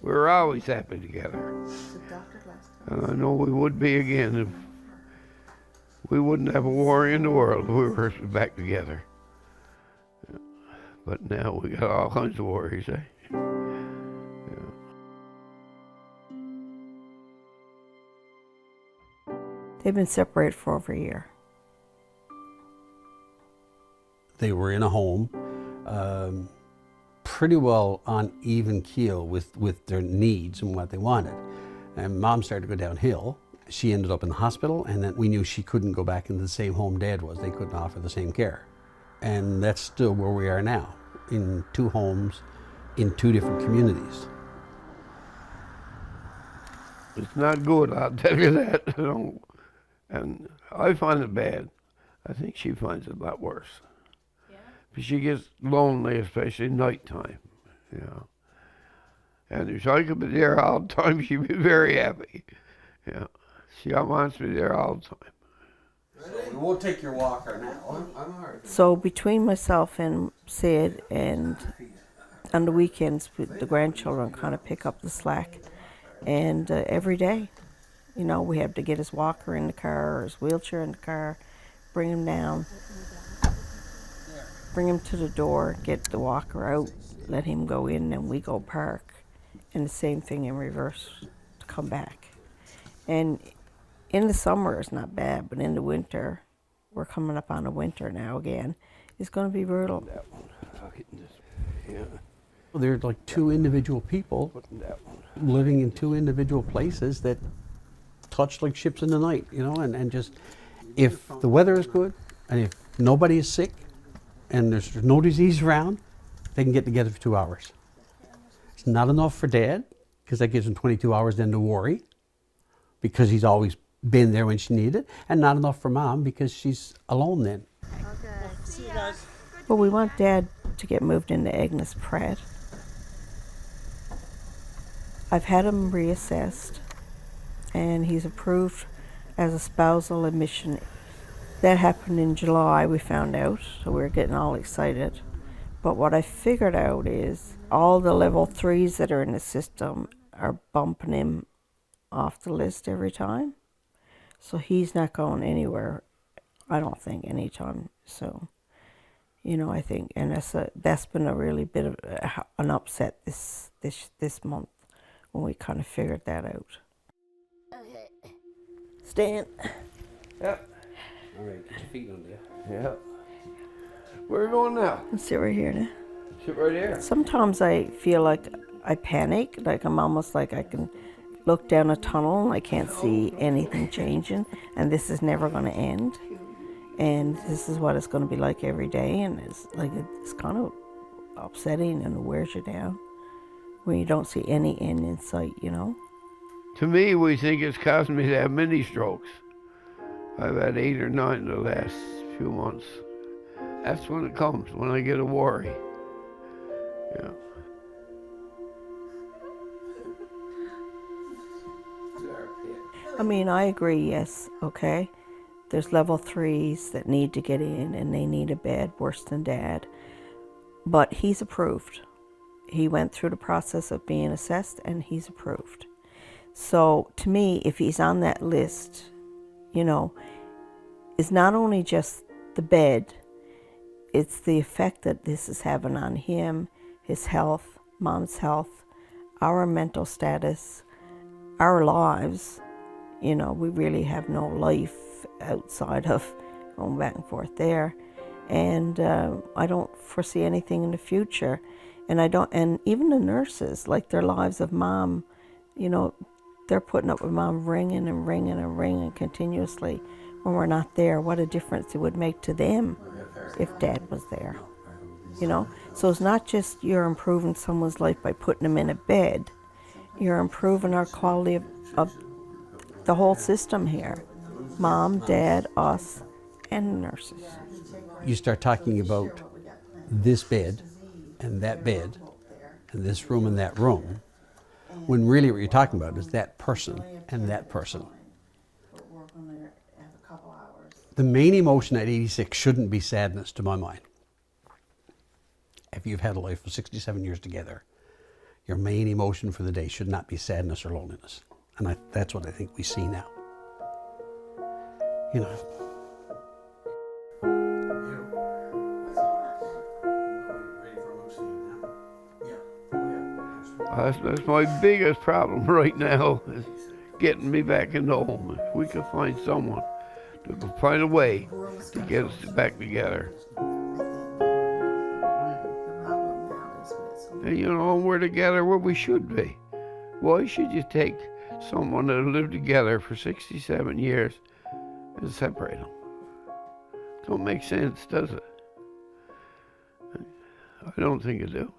We were always happy together. And I know we would be again if we wouldn't have a war in the world if we were back together. But now we got all kinds of worries, eh? Yeah. They've been separated for over a year. They were in a home, pretty well on even keel with their needs and what they wanted. And Mom started to go downhill. She ended up in the hospital, and then we knew she couldn't go back into the same home Dad was. They couldn't offer the same care. And that's still where we are now, in 2 homes, in 2 different communities. It's not good, I'll tell you that. And I find it bad. I think she finds it a lot worse. Yeah. But she gets lonely, especially nighttime, you know. And if I could be there all the time, she'd be very happy. Yeah. She wants me there all the time. So we won't take your walker now. I'm all right. So between myself and Sid, and on the weekends, the grandchildren kind of pick up the slack. And every day, you know, we have to get his walker in the car or his wheelchair in the car, bring him down, bring him to the door, get the walker out, let him go in, and we go park. And the same thing in reverse to come back. And in the summer it's not bad, but in the winter, we're coming up on the winter now again, it's going to be brutal. That one. Yeah. Well, they're like 2 individual people living in 2 individual places that touch like ships in the night, you know, and just, if the weather is good and if nobody is sick and there's no disease around, they can get together for 2 hours. It's not enough for Dad, because that gives him 22 hours then to worry, because he's always been there when she needed it, and not enough for Mom because she's alone then. Okay. See you guys. Well, we want Dad to get moved into Agnes Pratt. I've had him reassessed, and he's approved as a spousal admission. That happened in July, we found out, so we're getting all excited. But what I figured out is all the level 3s that are in the system are bumping him off the list every time. So he's not going anywhere, I don't think, anytime soon. You know, I think, and that's been a really bit of an upset this month when we kind of figured that out. Okay. Stan. Yep. All right, put your feet under you. Yeah. Where are we going now? Let's sit right here now. Sit right here. Sometimes I feel like I panic, like I'm almost like I can look down a tunnel and I can't see anything changing, and this is never going to end. And this is what it's going to be like every day, and it's kind of upsetting and it wears you down when you don't see any end in sight, you know. To me, we think it's causing me to have mini strokes. I've had 8 or 9 in the last few months. That's when it comes, when I get a worry. Yeah. I mean, I agree, yes, okay. There's level 3s that need to get in, and they need a bed worse than Dad. But he's approved. He went through the process of being assessed, and he's approved. So to me, if he's on that list, you know, it's not only just the bed, it's the effect that this is having on him, his health, Mom's health, our mental status, our lives. You know, we really have no life outside of going back and forth there. And I don't foresee anything in the future. And even the nurses, like their lives of Mom, you know, they're putting up with Mom ringing and ringing and ringing continuously when we're not there. What a difference it would make to them if Dad was there, you know? So it's not just you're improving someone's life by putting them in a bed. You're improving our quality of the whole system here. Mom, Dad, us, and nurses. You start talking about this bed and this room and that room, when really what you're talking about is that person and that person. The main emotion at 86 shouldn't be sadness, to my mind. If you've had a life of 67 years together, your main emotion for the day should not be sadness or loneliness. And that's what I think we see now. You know. That's my biggest problem right now, is getting me back into home. If we could find someone to find a way to get us back together. And you know, we're together where we should be. Why should you take someone that lived together for 67 years and separate them? Don't make sense, does it? I don't think it do.